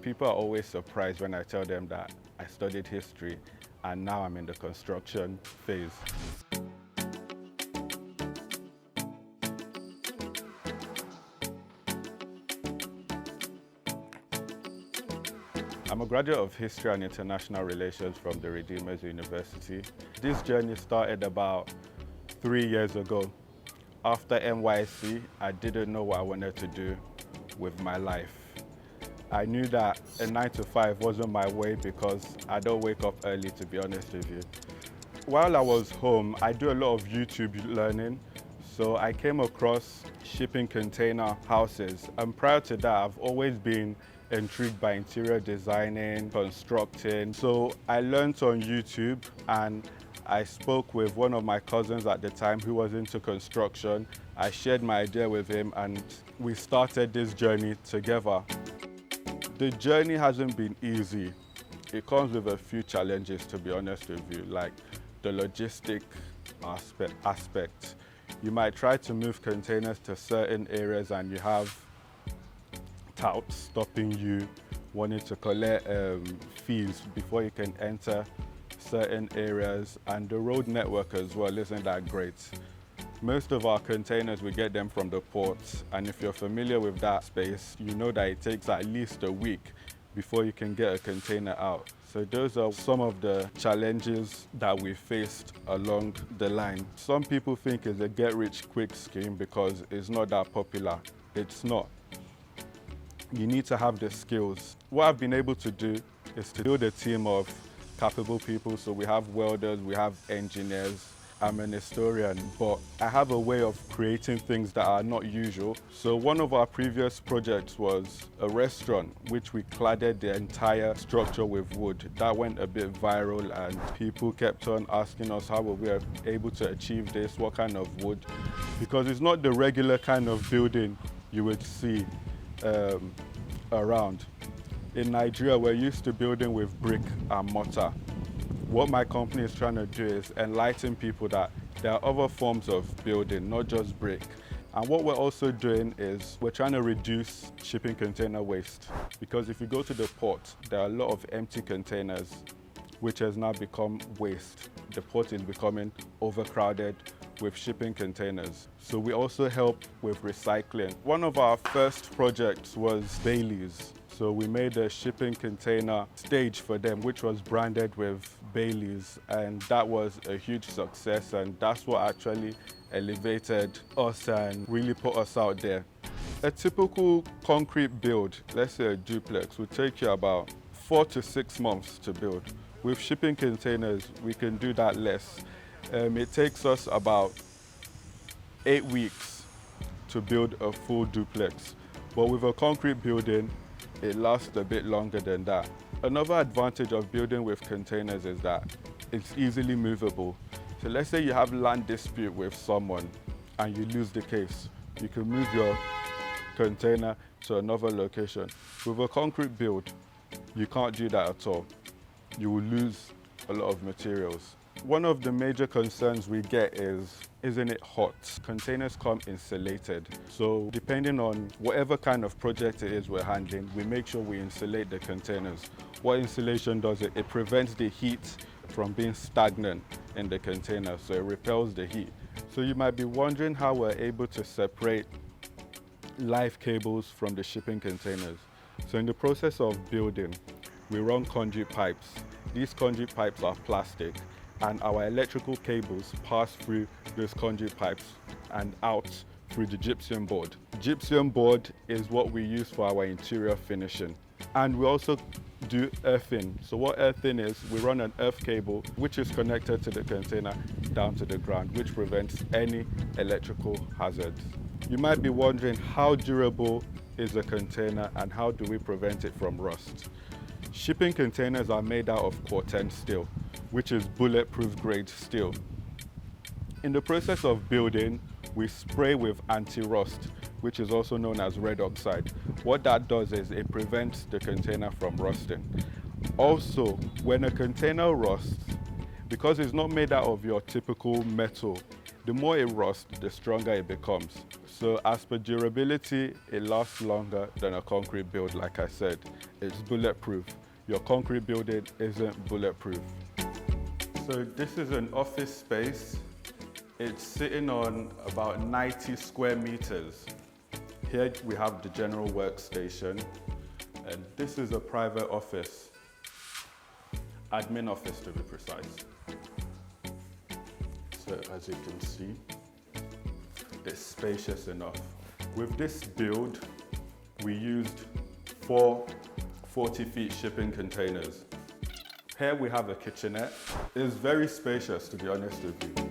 People are always surprised when I tell them that I studied history and now I'm in the construction phase. I'm a graduate of History and International Relations from the Redeemers University. This journey started about 3 years ago. After NYC, I didn't know what I wanted to do with my life. I knew that a 9 to 5 wasn't my way because I don't wake up early, to be honest with you. While I was home, I do a lot of YouTube learning. So I came across shipping container houses. And prior to that, I've always been intrigued by interior designing, constructing. So I learned on YouTube and I spoke with one of my cousins at the time who was into construction. I shared my idea with him and we started this journey together. The journey hasn't been easy. It comes with a few challenges, to be honest with you, like the logistic aspect. You might try to move containers to certain areas and you have touts stopping you, wanting to collect fees before you can enter certain areas, and the road network as well isn't that great. Most of our containers, we get them from the ports, and if you're familiar with that space, you know that it takes at least a week before you can get a container out. So those are some of the challenges that we faced along the line. Some people think it's a get-rich-quick scheme because it's not that popular. It's not. You need to have the skills. What I've been able to do is to build a team of capable people. So we have welders, we have engineers. I'm an historian, but I have a way of creating things that are not usual. So one of our previous projects was a restaurant, which we cladded the entire structure with wood. That went a bit viral and people kept on asking us how we were able to achieve this, what kind of wood, because it's not the regular kind of building you would see around. In Nigeria, we're used to building with brick and mortar. What my company is trying to do is enlighten people that there are other forms of building, not just brick. And what we're also doing is we're trying to reduce shipping container waste. Because if you go to the port, there are a lot of empty containers, which has now become waste. The port is becoming overcrowded with shipping containers. So we also help with recycling. One of our first projects was Bailey's. So we made a shipping container stage for them, which was branded with Bailey's, and that was a huge success, and that's what actually elevated us and really put us out there. A typical concrete build, let's say a duplex, would take you about 4 to 6 months to build. With shipping containers, we can do that less. It takes us about 8 weeks to build a full duplex, but with a concrete building, it lasts a bit longer than that. Another advantage of building with containers is that it's easily movable. So let's say you have land dispute with someone and you lose the case. You can move your container to another location. With a concrete build, you can't do that at all. You will lose a lot of materials. One of the major concerns we get is, isn't it hot? Containers come insulated. So depending on whatever kind of project it is we're handling, we make sure we insulate the containers. What insulation does, it prevents the heat from being stagnant in the container, so it repels the heat. So you might be wondering how we're able to separate live cables from the shipping containers. So in the process of building, we run conduit pipes. These conduit pipes are plastic, and our electrical cables pass through those conduit pipes and out through the gypsum board. Gypsum board is what we use for our interior finishing. And we also do earthing. So what earthing is, we run an earth cable which is connected to the container down to the ground, which prevents any electrical hazards. You might be wondering, how durable is a container and how do we prevent it from rust? Shipping containers are made out of Corten steel, which is bulletproof grade steel. In the process of building, we spray with anti-rust, which is also known as red oxide. What that does is it prevents the container from rusting. Also, when a container rusts, because it's not made out of your typical metal, The more it rusts, the stronger it becomes. So as per durability, it lasts longer than a concrete build, like I said. It's bulletproof. Your concrete building isn't bulletproof. So this is an office space. It's sitting on about 90 square meters. Here we have the general workstation, and this is a private office, admin office to be precise. So as you can see, it's spacious enough. With this build, we used 4 40-feet shipping containers. Here we have a kitchenette. It's very spacious, to be honest with you.